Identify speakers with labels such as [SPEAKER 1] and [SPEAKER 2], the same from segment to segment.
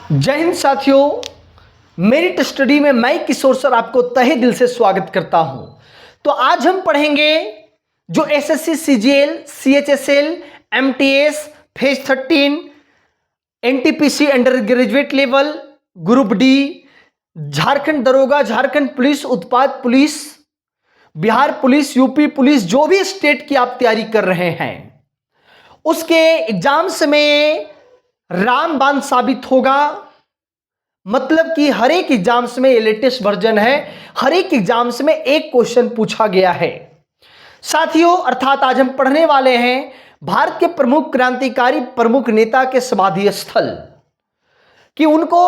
[SPEAKER 1] जय हिंद साथियों, merit study में मैं किशोर सर आपको तहे दिल से स्वागत करता हूं। तो आज हम पढ़ेंगे जो SSC CGL, CHSL, MTS, phase 13, NTPC under graduate level, group D, Jharkhand दरोगा, झारखंड पुलिस, उत्पाद police, Bihar police, UP police, जो भी स्टेट की आप तैयारी कर रहे हैं उसके एग्जाम्स में रामबाण साबित होगा। मतलब कि हर एक एग्जाम्स में ये लेटेस्ट वर्जन है, हर एक एग्जाम्स में एक क्वेश्चन पूछा गया है साथियों। अर्थात आज हम पढ़ने वाले हैं भारत के प्रमुख क्रांतिकारी प्रमुख नेता के समाधि स्थल कि उनको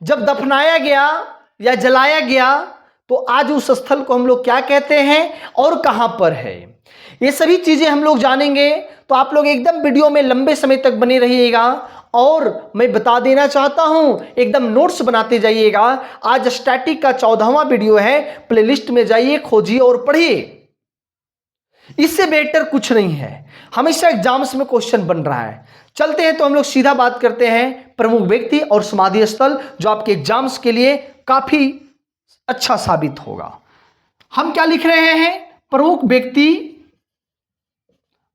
[SPEAKER 1] जब दफनाया गया या जलाया गया तो आज उस स्थल को हम लोग क्या कहते हैं और कहां पर है, ये सभी चीजें हम लोग जानेंगे। तो आप लोग एकदम वीडियो में लंबे समय तक बने रहिएगा और मैं बता देना चाहता हूं एकदम नोट्स बनाते जाइएगा। आज स्टैटिक का 14वां वीडियो है, प्लेलिस्ट में जाइए, खोजिए और पढ़िए। इससे बेहतर कुछ नहीं है, हमेशा एग्जाम्स में क्वेश्चन बन रहा है। चलते हैं तो हम लोग सीधा बात करते हैं प्रमुख व्यक्ति और समाधि स्थल जो आपके एग्जाम्स के लिए काफी अच्छा साबित होगा। हम क्या लिख रहे हैं, प्रमुख व्यक्ति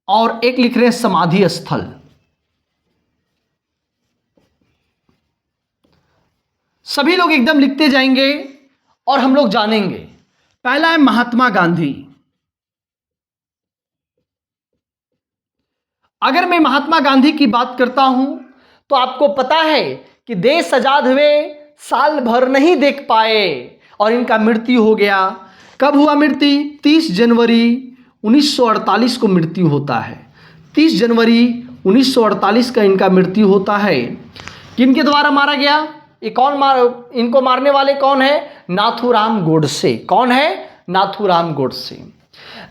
[SPEAKER 1] और एक लिख रहे हैं समाधि स्थल। सभी लोग एकदम लिखते जाएंगे और हम लोग जानेंगे। पहला है महात्मा गांधी। अगर मैं महात्मा गांधी की बात करता हूं तो आपको पता है कि देश आजाद हुए साल भर नहीं देख पाए और इनका मृत्यु हो गया। कब हुआ मृत्यु? 30 जनवरी 1948 को मृत्यु होता है। 30 जनवरी 1948 का इनका मृत्यु होता है। किनके द्वारा मारा गया? ये इनको मारने वाले कौन है? नाथूराम गोडसे। कौन है? नाथूराम गोडसे।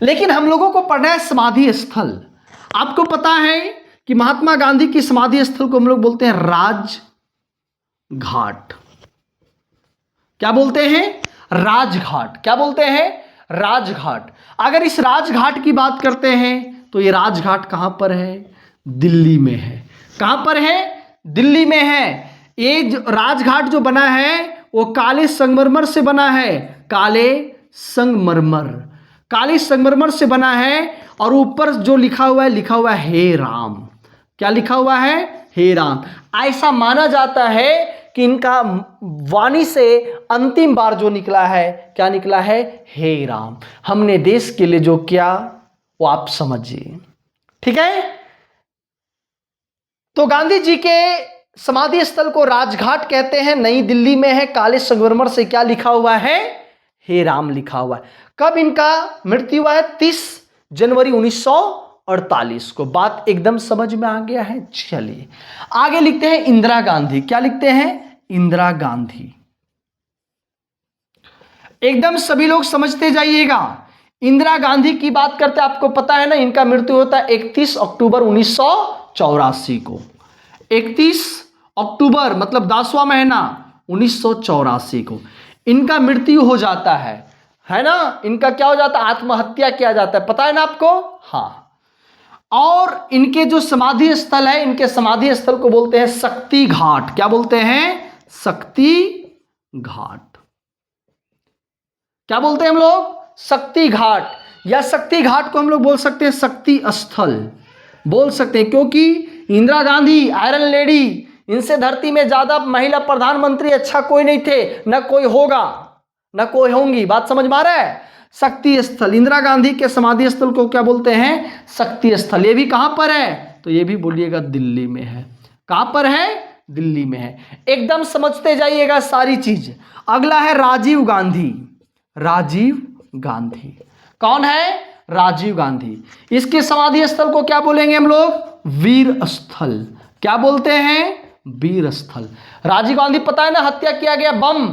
[SPEAKER 1] लेकिन हम लोगों को पढ़ना है समाधि स्थल। आपको पता है कि महात्मा गांधी की समाधि स्थल को हम लोग बोलते हैं राजघाट। क्या बोलते हैं? राजघाट। क्या बोलते हैं? राजघाट। अगर इस राजघाट की बात करते हैं तो ये राजघाट कहां पर है? दिल्ली में है। कहां पर है? दिल्ली में है। ये राजघाट जो बना है वो काले संगमरमर से बना है। काले संगमरमर से बना है और ऊपर जो लिखा हुआ है हे राम। क्या लिखा हुआ है? हे राम। ऐसा माना जाता है कि इनका वाणी से अंतिम बार जो निकला है, क्या निकला है? हे राम। हमने देश के लिए जो किया वो आप समझिए। ठीक है। तो गांधी जी के समाधि स्थल को राजघाट कहते हैं, नई दिल्ली में है। काले संगमरमर से क्या लिखा हुआ है? हे राम लिखा हुआ है। कब इनका मृत्यु हुआ है? 30 जनवरी 1948 को। बात एकदम समझ में आ गया है। चलिए आगे लिखते हैं इंदिरा गांधी। क्या लिखते हैं? इंदिरा गांधी। एकदम सभी लोग समझते जाइएगा। इंदिरा गांधी की बात करते, आपको पता है ना, इनका मृत्यु होता है 31 अक्टूबर 1984 को। 31 अक्टूबर मतलब 10वां महीना 1984 को इनका मृत्यु हो जाता है ना। इनका क्या हो जाता है? आत्महत्या किया जाता है। पता है ना आपको? हाँ। और इनके जो समाधि स्थल है, इनके समाधि स्थल को बोलते हैं शक्ति घाट। क्या बोलते हैं? शक्ति घाट। क्या बोलते हैं हम लोग? शक्ति घाट। या शक्ति घाट को हम लोग बोल सकते हैं शक्ति स्थल बोल सकते हैं, क्योंकि इंदिरा गांधी आयरन लेडी, इनसे धरती में ज्यादा महिला प्रधानमंत्री अच्छा कोई नहीं थे, न कोई होगा, न कोई होंगी। बात समझ में आ रहा है? शक्ति स्थल। इंदिरा गांधी के समाधि स्थल को क्या बोलते हैं? शक्ति स्थल। ये भी कहां पर है? तो ये भी बोलिएगा दिल्ली में है। कहां पर है? दिल्ली में है। एकदम समझते जाइएगा सारी चीज। अगला है राजीव गांधी। राजीव गांधी कौन है? राजीव गांधी। इसके समाधि स्थल को क्या बोलेंगे हम लोग? वीर स्थल। क्या बोलते हैं? वीर स्थल। राजीव गांधी पता है ना, हत्या किया गया, बम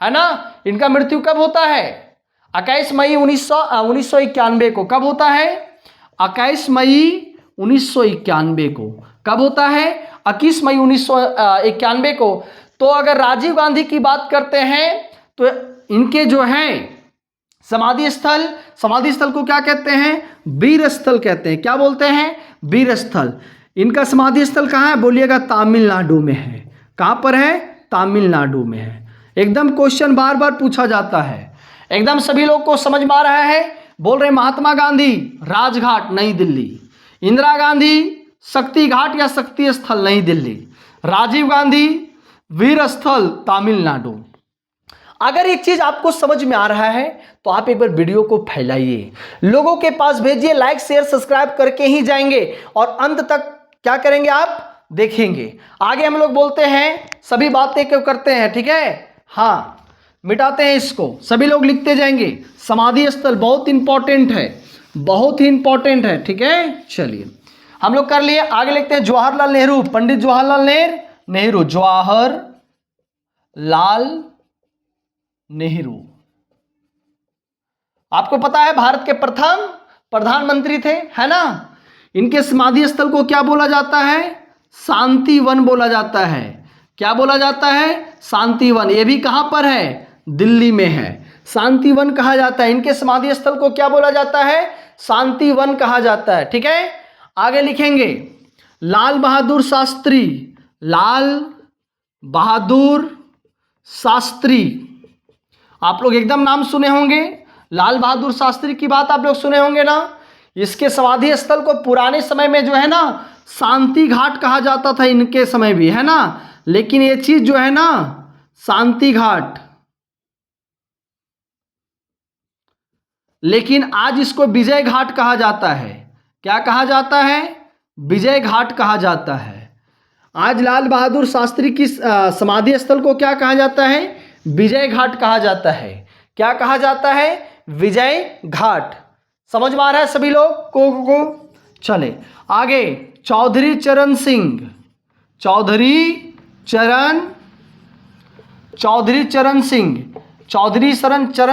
[SPEAKER 1] है ना। इनका मृत्यु कब होता है? 21 मई 1991 को। कब होता है? 21 मई 1991 को। कब होता है? 21 मई 1991 को। तो अगर राजीव गांधी की बात करते हैं तो इनके जो है समाधि स्थल को क्या कहते हैं? वीर स्थल कहते हैं। क्या बोलते हैं? वीर स्थल। इनका समाधि स्थल कहाँ है? बोलिएगा तमिलनाडु में है। कहाँ पर है? तमिलनाडु में है। एकदम क्वेश्चन बार बार पूछा जाता है, एकदम सभी लोग को समझ में आ रहा है। बोल रहे महात्मा गांधी राजघाट नई दिल्ली, इंदिरा गांधी शक्ति घाट या शक्ति स्थल नई दिल्ली, राजीव गांधी वीर स्थल तमिलनाडु। अगर एक चीज आपको समझ में आ रहा है तो आप एक बार वीडियो को फैलाइए, लोगों के पास भेजिए, लाइक शेयर सब्सक्राइब करके ही जाएंगे और अंत तक क्या करेंगे आप देखेंगे। आगे हम लोग बोलते हैं, सभी बातें क्यों करते हैं, ठीक है, हाँ मिटाते हैं इसको, सभी लोग लिखते जाएंगे। समाधि स्थल बहुत इंपॉर्टेंट है, बहुत ही इंपॉर्टेंट है, ठीक है। चलिए हम लोग कर लिए, आगे लिखते हैं जवाहरलाल नेहरू, पंडित जवाहरलाल नेहरू, जवाहरलाल नेहरू आपको पता है भारत के प्रथम प्रधानमंत्री थे, है ना। इनके समाधि स्थल को क्या बोला जाता है? शांति वन बोला जाता है। क्या बोला जाता है? शांति वन। ये भी कहां पर है? दिल्ली में है। शांति वन कहा जाता है। इनके समाधि स्थल को क्या बोला जाता है? शांति वन कहा जाता है, ठीक है। आगे लिखेंगे लाल बहादुर शास्त्री, लाल बहादुर शास्त्री, आप लोग एकदम नाम सुने होंगे, लाल बहादुर शास्त्री की बात आप लोग सुने होंगे ना। इसके समाधि स्थल को पुराने समय में जो है ना शांति घाट कहा जाता था, इनके समय भी, है ना। लेकिन ये चीज जो है ना शांति घाट, लेकिन आज इसको विजय घाट कहा जाता है। क्या कहा जाता है? विजय घाट कहा जाता है। आज लाल बहादुर शास्त्री की समाधि स्थल को क्या कहा जाता है? विजय घाट कहा जाता है। क्या कहा जाता है? विजय घाट। समझ में आ रहा है सभी लोग को? चले आगे, चौधरी चरण सिंह, चौधरी चरण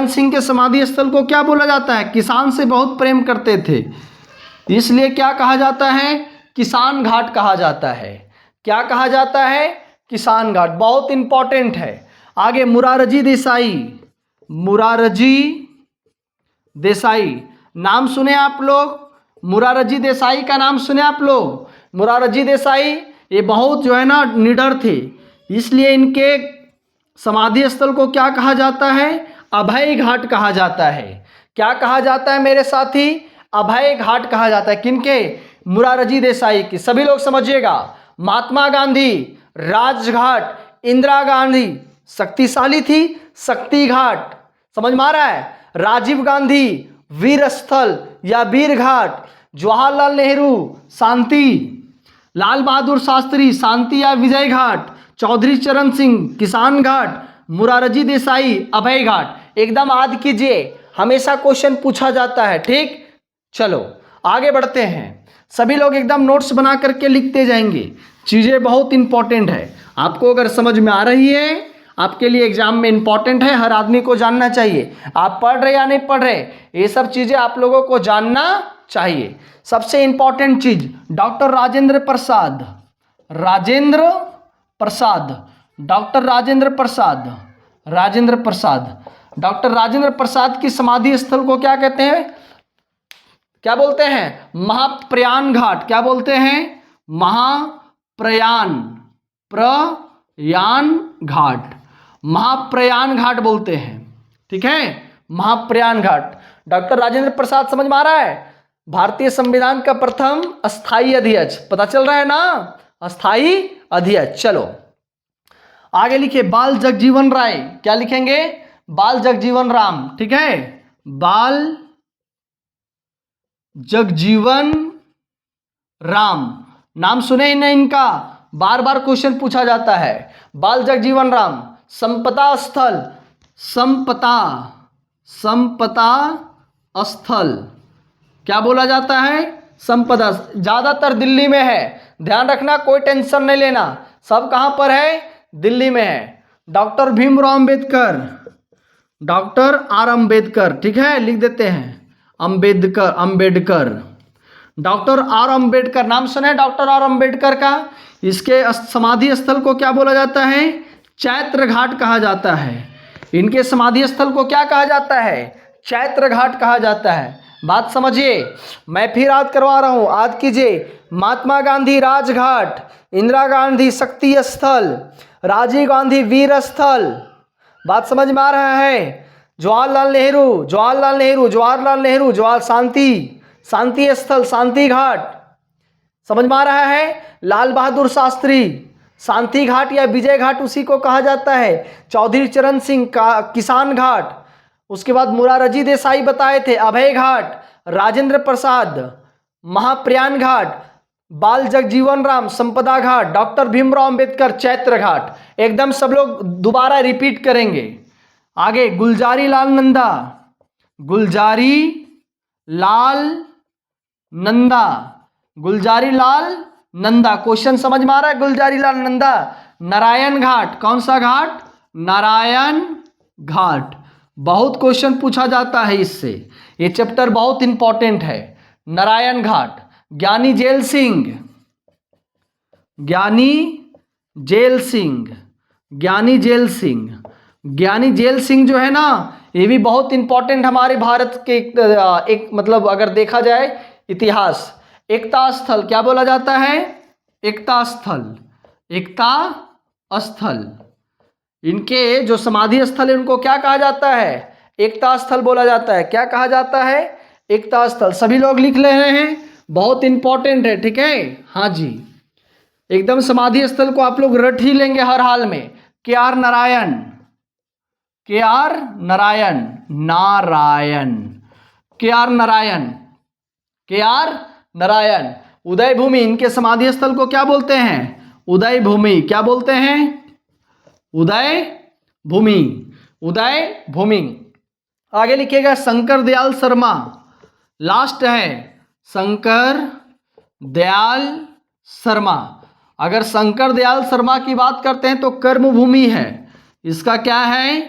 [SPEAKER 1] सिंह के समाधि स्थल को क्या बोला जाता है? किसान से बहुत प्रेम करते थे, इसलिए क्या कहा जाता है? किसान घाट कहा जाता है। क्या कहा जाता है? किसान घाट। बहुत इंपॉर्टेंट है। आगे मुरारजी देसाई नाम सुने आप लोग? मुरारजी देसाई का नाम सुने आप लोग? मुरारजी देसाई ये बहुत जो है ना निडर थे, इसलिए इनके समाधि स्थल को क्या कहा जाता है? अभय घाट कहा जाता है। क्या कहा जाता है मेरे साथी? अभय घाट कहा जाता है। किनके? मुरारजी देसाई की। सभी लोग समझिएगा, महात्मा गांधी राजघाट, इंदिरा गांधी शक्तिशाली थी, शक्ति घाट, समझ में आ रहा है। राजीव गांधी वीर स्थल या वीर घाट, जवाहरलाल नेहरू शांति, लाल बहादुर शास्त्री शांति या विजय घाट, चौधरी चरण सिंह किसान घाट, मुरारजी देसाई अभय घाट। एकदम याद कीजिए, हमेशा क्वेश्चन पूछा जाता है, ठीक। चलो आगे बढ़ते हैं, सभी लोग एकदम नोट्स बना करके लिखते जाएंगे, चीजें बहुत इंपॉर्टेंट है। आपको अगर समझ में आ रही है, आपके लिए एग्जाम में इंपॉर्टेंट है, हर आदमी को जानना चाहिए। आप पढ़ रहे या नहीं पढ़ रहे, ये सब चीजें आप लोगों को जानना चाहिए। सबसे इंपॉर्टेंट चीज, डॉक्टर राजेंद्र प्रसाद, डॉक्टर राजेंद्र प्रसाद की समाधि स्थल को क्या कहते हैं? क्या बोलते हैं? महाप्रयाण घाट। क्या बोलते हैं? महाप्रयाण घाट बोलते हैं, ठीक है। महाप्रयाण घाट। डॉक्टर राजेंद्र प्रसाद समझ में आ रहा है? भारतीय संविधान का प्रथम अस्थाई अध्यक्ष, पता चल रहा है ना, अस्थाई अध्यक्ष। चलो आगे लिखिए, बाल जगजीवन राय। क्या लिखेंगे? बाल जगजीवन राम, ठीक है। बाल जगजीवन राम नाम सुने ही नहीं इनका, बार बार क्वेश्चन पूछा जाता है। बाल जगजीवन राम, संपदा स्थल, क्या बोला जाता है? संपदा। ज्यादातर दिल्ली में है, ध्यान रखना, कोई टेंशन नहीं लेना, सब कहां पर है? दिल्ली में है। Doctor Bhimrao Ambedkar, doctor R Ambedkar, ठीक है, लिख देते हैं अंबेडकर। डॉक्टर आर अंबेडकर नाम सुने? डॉक्टर आर अंबेडकर का। इसके समाधि स्थल को क्या बोला जाता है? चैत्र घाट कहा जाता है। इनके समाधि स्थल को क्या कहा जाता है? चैत्र घाट कहा जाता है। बात समझिए, मैं फिर याद करवा रहा हूं, याद कीजिए। महात्मा गांधी राजघाट, इंदिरा गांधी शक्ति स्थल, राजीव गांधी वीर स्थल। बात समझ में आ रहा है? जवाहरलाल नेहरू, जवाहरलाल नेहरू, जवाहरलाल नेहरू, शांति स्थल, शांति घाट। समझ में आ रहा है? लाल बहादुर शास्त्री, शांति घाट या विजय घाट उसी को कहा जाता है। चौधरी चरण सिंह का किसान घाट। उसके बाद मोरारजी देसाई बताए थे अभय घाट, राजेंद्र प्रसाद महाप्रयाण घाट, बाल जगजीवन राम संपदा घाट, डॉक्टर भीमराव अंबेडकर चैत्र घाट। एकदम सब लोग दोबारा रिपीट करेंगे। आगे गुलजारी लाल नंदा, गुलजारी लाल नंदा, गुलजारी लाल नंदा। क्वेश्चन समझ में आ रहा है? गुलजारी लाल नंदा। नारायण घाट, कौन सा घाट? नारायण घाट। बहुत क्वेश्चन पूछा जाता है इससे, ये चैप्टर बहुत इंपॉर्टेंट है। नारायण घाट। ज्ञानी जेल सिंह, ज्ञानी जेल सिंह, ज्ञानी जेल सिंह, ज्ञानी जेल सिंह जो है ना, ये भी बहुत इंपॉर्टेंट हमारे भारत के एक मतलब अगर देखा जाए इतिहास। एकता स्थल क्या बोला जाता है? एकता स्थल, एकता स्थल। इनके जो समाधि स्थल है उनको क्या कहा जाता है? एकता स्थल बोला जाता है। क्या कहा जाता है? एकता स्थल। सभी लोग लिख ले रहे हैं, बहुत इंपॉर्टेंट है, ठीक है? हाँ जी, एकदम समाधि स्थल को आप लोग रट ही लेंगे हर हाल में। KR Narayan, KR Narayan, Narayan, KR Narayan, KR Narayan. उदय भूमि, इनके समाधि स्थल को क्या बोलते हैं? उदय भूमि। क्या बोलते हैं? उदय भूमि, उदय भूमि। आगे लिखिएगा शंकर दयाल शर्मा, लास्ट है शंकर दयाल शर्मा। अगर शंकर दयाल शर्मा की बात करते हैं तो कर्मभूमि है, इसका क्या है?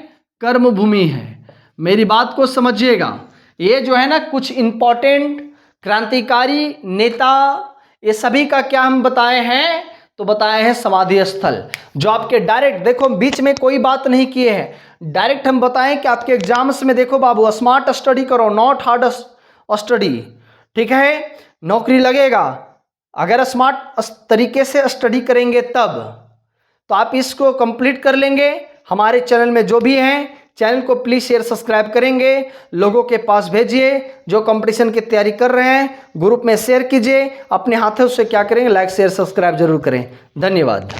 [SPEAKER 1] कर्मभूमि है। मेरी बात को समझिएगा, ये जो है ना कुछ इंपॉर्टेंट क्रांतिकारी नेता, ये सभी का क्या हम बताए हैं? तो बताए हैं समाधि स्थल, जो आपके डायरेक्ट देखो बीच में कोई बात नहीं किए हैं, डायरेक्ट हम बताएं कि आपके एग्जाम्स में देखो बाबू स्मार्ट स्टडी करो, नॉट हार्ड स्टडी, ठीक है? नौकरी लगेगा अगर स्मार्ट तरीके से स्टडी करेंगे तब। तो आप इसको कंप्लीट कर लेंगे। हमारे चैनल में जो भी हैं, चैनल को प्लीज़ शेयर सब्सक्राइब करेंगे, लोगों के पास भेजिए जो कंपटीशन की तैयारी कर रहे हैं, ग्रुप में शेयर कीजिए। अपने हाथों से क्या करेंगे? लाइक शेयर सब्सक्राइब जरूर करें। धन्यवाद।